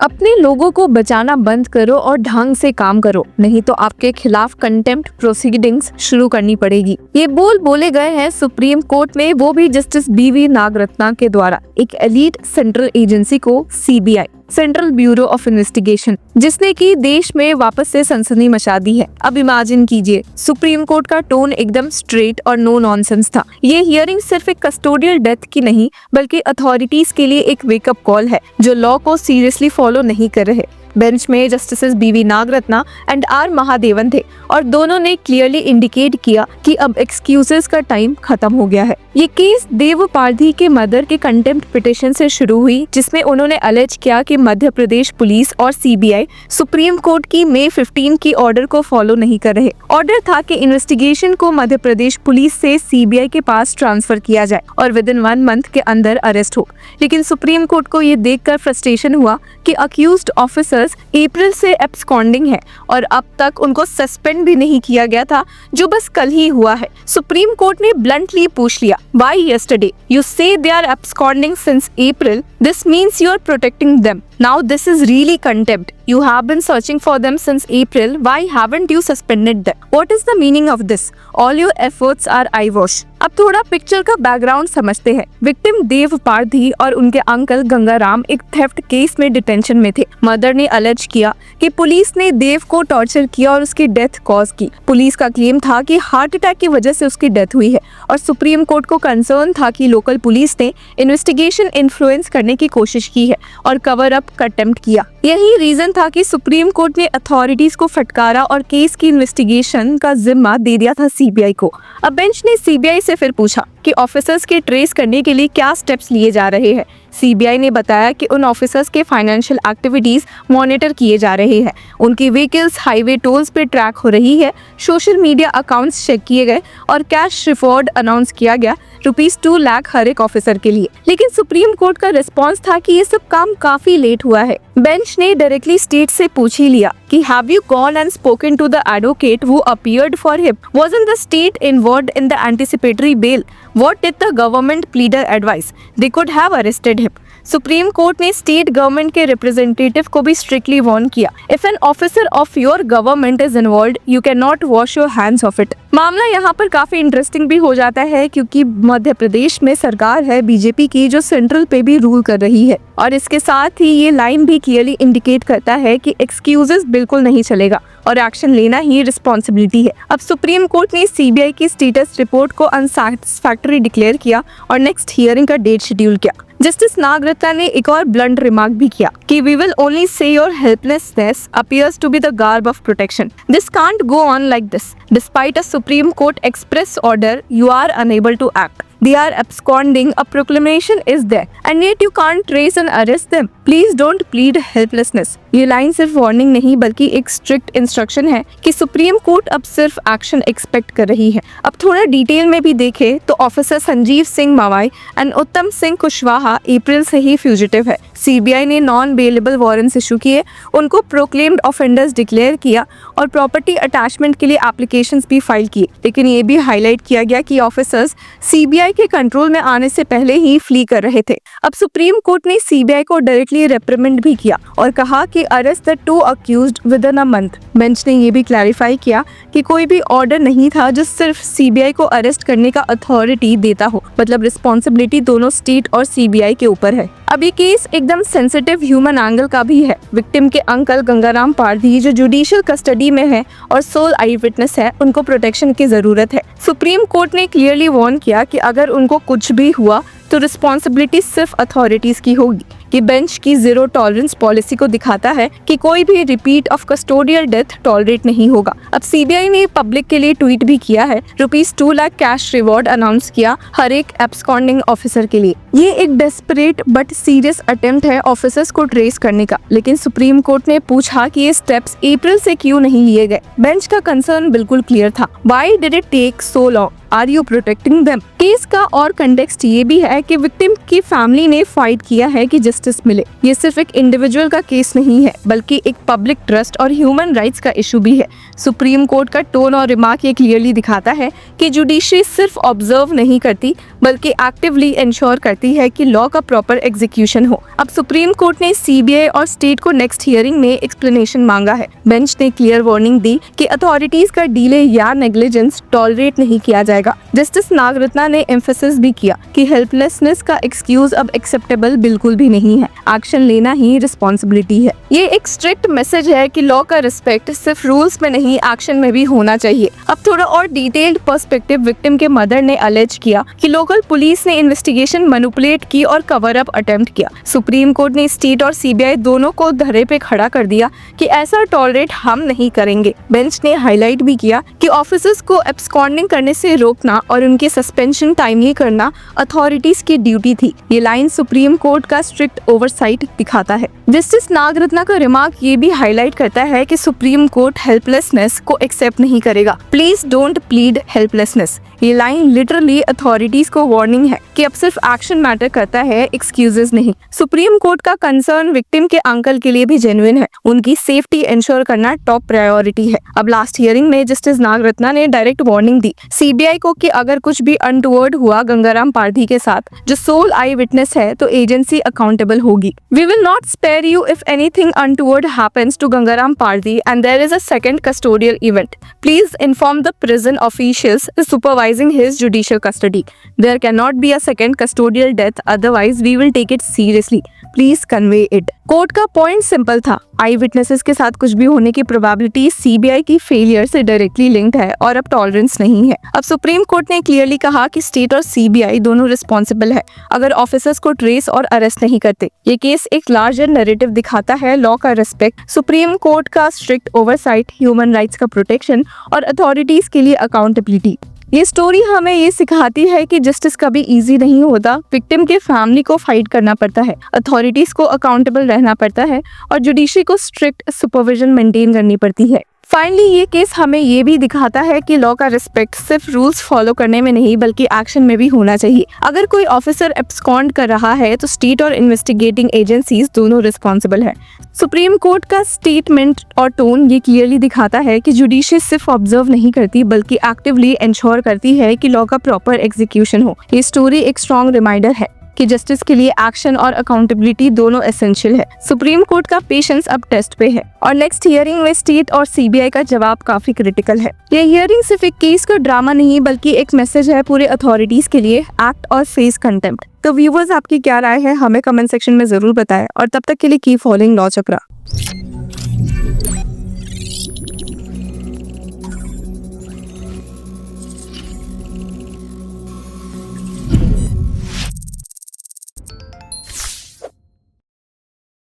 अपने लोगों को बचाना बंद करो और ढंग से काम करो, नहीं तो आपके खिलाफ कंटेम्प्ट प्रोसीडिंग्स शुरू करनी पड़ेगी। ये बोले गए हैं सुप्रीम कोर्ट में, वो भी जस्टिस बीवी नागरत्ना के द्वारा एक एलीट सेंट्रल एजेंसी को, CBI, central bureau of investigation, जिसने की देश में वापस से सनसनी मचा दी है। अब इमेजिन कीजिए, सुप्रीम कोर्ट का टोन एकदम स्ट्रेट और नो नॉनसेंस था। ये हियरिंग सिर्फ एक कस्टोडियल डेथ की नहीं, बल्कि अथॉरिटीज के लिए एक वेकअप कॉल है, जो लॉ को सीरियसली फॉलो नहीं कर रहे। बेंच में जस्टिस बीवी नागरत्ना एंड आर महादेवन थे और दोनों ने क्लियरली इंडिकेट किया कि अब एक्सक्यूजेस का टाइम खत्म हो गया है। ये केस देव पारधी के मदर के कंटेम्प्ट पिटिशन से शुरू हुई, जिसमें उन्होंने अलेज किया कि मध्य प्रदेश पुलिस और सीबीआई सुप्रीम कोर्ट की मई 15 की ऑर्डर को फॉलो नहीं कर रहे। ऑर्डर था कि इन्वेस्टिगेशन को मध्य प्रदेश पुलिस से सीबीआई के पास ट्रांसफर किया जाए और विद इन 1 मंथ के अंदर अरेस्ट हो। लेकिन सुप्रीम कोर्ट को ये देखकर फ्रस्ट्रेशन हुआ कि अक्यूज्ड ऑफिसर अप्रैल से एब्सकॉन्डिंग है और अब तक उनको सस्पेंड भी नहीं किया गया था, जो बस कल ही हुआ है। सुप्रीम कोर्ट ने ब्लंटली पूछ लिया, Why yesterday? You say they are absconding since April. This means you are protecting them. Now this is really contempt. You have been searching for them since April. Why haven't you suspended them? What is the meaning of this? All your efforts are eyewash. अब थोड़ा picture का background समझते हैं। Victim देव पारधी और उनके uncle Gangaram एक theft case में detention में थे। मदर ने अलेज किया कि पुलिस ने देव को टॉर्चर किया और उसकी डेथ कॉज की। पुलिस का क्लेम था कि हार्ट अटैक की वजह से उसकी डेथ हुई है और सुप्रीम कोर्ट को कंसर्न था कि लोकल पुलिस ने इन्वेस्टिगेशन इन्फ्लुएंस करने की कोशिश की है और कवर अप का अटेम्प्ट किया। यही रीजन था कि सुप्रीम कोर्ट ने अथॉरिटीज को फटकारा और केस की इन्वेस्टिगेशन का जिम्मा दे दिया था सीबीआई को। अब बेंच ने सीबीआई से फिर पूछा कि ऑफिसर्स के ट्रेस करने के लिए क्या स्टेप्स लिए जा रहे हैं। सीबीआई ने बताया कि उन ऑफिसर्स के फाइनेंशियल एक्टिविटीज मॉनिटर किए जा रहे हैं, उनकी व्हीकल्स हाईवे टोल्स पे ट्रैक हो रही है, सोशल मीडिया अकाउंट्स चेक किए गए और कैश रिवॉर्ड अनाउंस किया गया ₹2 लाख हर एक ऑफिसर के लिए। लेकिन सुप्रीम कोर्ट का रिस्पॉन्स था कि ये सब काम काफी लेट हुआ है। बेंच ने डायरेक्टली स्टेट से पूछ ही लिया कि have you gone and spoken to the advocate who appeared for him? Wasn't the state involved in the anticipatory bail? What did the government pleader advise? They could have arrested him. Supreme court ने state government के representative को भी strictly warn किया, if an officer of your government is involved, you can not wash your hands of it. मामला यहाँ पर काफी interesting भी हो जाता है, क्योंकि मध्य प्रदेश में सरकार है बीजेपी की, जो सेंट्रल पे भी रूल कर रही है और इसके साथ ही ये लाइन भी क्लियरली इंडिकेट करता है कि एक्सक्यूजेस बिल्कुल नहीं चलेगा और एक्शन लेना ही रिस्पॉन्सिबिलिटी है। अब सुप्रीम कोर्ट ने सीबीआई की स्टेटस रिपोर्ट को अनसैटिस्फैक्टरी डिक्लेयर किया और नेक्स्ट हियरिंग का डेट शेड्यूल किया। जस्टिस नागरत्ना ने एक और ब्लंट रिमार्क भी किया कि we will only say your helplessness appears to be the garb of protection. This can't go on like this. Despite a supreme court express order, you are unable to act. They are absconding, a proclamation is there, and yet you can't trace and arrest them. Please don't plead helplessness. ये line सिर्फ warning नहीं बल्कि एक strict instruction है कि supreme court अब सिर्फ action expect कर रही है। अब थोड़ा डिटेल में भी देखें तो officer Sanjeev Singh Mawai and उत्तम सिंह कुशवाहा अप्रैल से ही फ्यूजिटिव है। सीबीआई ने नॉन बेलेबल वारंट्स इशू किए, उनको प्रोक्लेम्ड ऑफेंडर्स डिक्लेयर किया और प्रॉपर्टी अटैचमेंट के लिए एप्लीकेशंस भी फाइल किए। लेकिन ये भी हाईलाइट किया गया कि ऑफिसर्स सीबीआई के कंट्रोल में आने से पहले ही फ्ली कर रहे थे। अब सुप्रीम कोर्ट ने सीबीआई को डायरेक्टली रेप्रिमेंड भी किया और कहा कि arrest the 2 accused with in a month. Bench ने ये भी क्लैरिफाई किया कि कोई भी ऑर्डर नहीं था जो सिर्फ सीबीआई को अरेस्ट करने का अथॉरिटी देता हो, मतलब रिस्पॉन्सिबिलिटी दोनों स्टेट और सीबीआई के ऊपर है। अब ये केस एकदम सेंसिटिव ह्यूमन एंगल का भी है। विक्टिम के अंकल गंगाराम पारधी जो जुडिशियल कस्टडी में है और सोल आई विटनेस है, उनको प्रोटेक्शन की जरूरत है। सुप्रीम कोर्ट ने क्लियरली वार्न किया कि अगर उनको कुछ भी हुआ तो रिस्पॉन्सिबिलिटी सिर्फ अथॉरिटीज की होगी। कि बेंच की जीरो टॉलरेंस पॉलिसी को दिखाता है कि कोई भी repeat of custodial death tolerate नहीं होगा। अब सीबीआई ने पब्लिक के लिए ट्वीट भी किया है, ₹2 लाख कैश रिवॉर्ड अनाउंस किया हर एक एब्सकॉन्डिंग ऑफिसर के लिए। ये एक डेस्परेट बट सीरियस अटेम्प्ट है ऑफिसर्स को ट्रेस करने का। लेकिन सुप्रीम कोर्ट ने पूछा कि ये स्टेप्स अप्रैल से क्यों नहीं लिए गए। बेंच का कंसर्न बिल्कुल क्लियर था, why did it take so long? Are you protecting them? Case का और कंटेक्स्ट ये भी है कि विक्टिम की फैमिली ने फाइट किया है कि जस्टिस मिले। ये सिर्फ एक इंडिविजुअल का केस नहीं है बल्कि एक पब्लिक ट्रस्ट और ह्यूमन राइट्स का इशू भी है। सुप्रीम कोर्ट का टोन और रिमार्क ये क्लियरली दिखाता है कि जुडिशरी सिर्फ ऑब्जर्व नहीं करती बल्कि एक्टिवली इंश्योर करती है कि लॉ का प्रॉपर एग्जीक्यूशन हो। अब सुप्रीम कोर्ट ने सीबीआई और स्टेट को नेक्स्ट हियरिंग में एक्सप्लेनेशन मांगा है। बेंच ने क्लियर वार्निंग दी कि अथॉरिटीज का डिले या नेग्लिजेंस टॉलरेट नहीं किया जाएगा। जस्टिस नागरत्ना ने एम्फेसिस भी किया कि हेल्पलेसनेस का एक्सक्यूज अब एक्सेप्टेबल बिल्कुल भी नहीं है, एक्शन लेना ही रिस्पॉन्सिबिलिटी है। ये एक स्ट्रिक्ट मैसेज है कि लॉ का रिस्पेक्ट सिर्फ रूल्स में नहीं एक्शन में भी होना चाहिए। अब थोड़ा और डिटेल्ड पर्सपेक्टिव, विक्टिम के मदर ने अलेज किया कि लोकल पुलिस ने इन्वेस्टिगेशन मैनिपुलेट की और कवर अप अटेम्प्ट किया। सुप्रीम कोर्ट ने स्टेट और सीबीआई दोनों को धरे पे खड़ा कर दिया कि ऐसा टॉलरेट हम नहीं करेंगे। बेंच ने हाईलाइट भी किया कि ऑफिसर्स को एब्सकॉन्डिंग करने से रोकना और उनके सस्पेंशन टाइमली करना अथॉरिटीज की ड्यूटी थी। ये लाइन सुप्रीम कोर्ट का स्ट्रिक्ट ओवरसाइट दिखाता है। जस्टिस नागरत्ना का रिमार्क ये भी हाईलाइट करता है कि सुप्रीम कोर्ट हेल्पलेसनेस को एक्सेप्ट नहीं करेगा। Please don't plead helplessness. ये लाइन लिटरली अथॉरिटीज को वार्निंग है कि अब सिर्फ एक्शन मैटर करता है, एक्सक्यूजेस नहीं। सुप्रीम कोर्ट का कंसर्न विक्टिम के अंकल के लिए भी जेन्युइन है। उनकी सेफ्टी इंश्योर करना टॉप प्रायोरिटी है। अब लास्ट हियरिंग में जस्टिस नागरत्ना ने डायरेक्ट वार्निंग दी सीबीआई को कि अगर कुछ भी अनटुवर्ड हुआ गंगाराम पारधी के साथ, जो सोल आई विटनेस है, तो एजेंसी अकाउंटेबल होगी। We will not spare you if anything untoward happens to Gangaram Pardhi and there is a second custodial event. Please inform the prison officials supervising his judicial custody. There cannot be a second custodial death, otherwise we will take it seriously. Please convey it. Court का point simple था, आई witnesses के साथ कुछ भी होने की probability CBI की failure से डायरेक्टली लिंक्ड है और अब टॉलरेंस नहीं है। अब सुप्रीम कोर्ट ने क्लियरली कहा कि स्टेट और सीबीआई दोनों रिस्पॉन्सिबल है अगर ऑफिसर्स को ट्रेस और अरेस्ट नहीं करते। ये केस एक लार्जर नैरेटिव दिखाता है, लॉ का रिस्पेक्ट, सुप्रीम कोर्ट का स्ट्रिक्ट ओवरसाइट, ह्यूमन राइट्स का प्रोटेक्शन और अथॉरिटीज के लिए अकाउंटेबिलिटी। ये स्टोरी हमें ये सिखाती है कि जस्टिस कभी इजी नहीं होता। विक्टिम के फैमिली को फाइट करना पड़ता है, अथॉरिटीज को अकाउंटेबल रहना पड़ता है और जुडिशरी को स्ट्रिक्ट सुपरविजन मेंटेन करनी पड़ती है। फाइनली ये केस हमें ये भी दिखाता है कि लॉ का रिस्पेक्ट सिर्फ रूल्स फॉलो करने में नहीं बल्कि एक्शन में भी होना चाहिए। अगर कोई ऑफिसर एब्सकॉन्ड कर रहा है तो स्टेट और इन्वेस्टिगेटिंग एजेंसीज दोनों रिस्पॉन्सिबल है। सुप्रीम कोर्ट का स्टेटमेंट और टोन ये क्लियरली दिखाता है कि जुडिशरी सिर्फ ऑब्जर्व नहीं करती बल्कि एक्टिवली इंश्योर करती है कि लॉ का प्रॉपर एग्जीक्यूशन हो। ये स्टोरी एक स्ट्रॉन्ग रिमाइंडर है कि जस्टिस के लिए एक्शन और अकाउंटेबिलिटी दोनों एसेंशियल है। सुप्रीम कोर्ट का पेशेंस अब टेस्ट पे है और नेक्स्ट हियरिंग में स्टेट और सीबीआई का जवाब काफी क्रिटिकल है। ये हियरिंग सिर्फ एक केस का ड्रामा नहीं बल्कि एक मैसेज है पूरे अथॉरिटीज के लिए, एक्ट और फेस कंटेम्प्ट। तो व्यूअर्स, आपकी क्या राय है हमें कमेंट सेक्शन में जरूर बताएं और तब तक के लिए कीप फॉलोइंग लॉ चक्रा।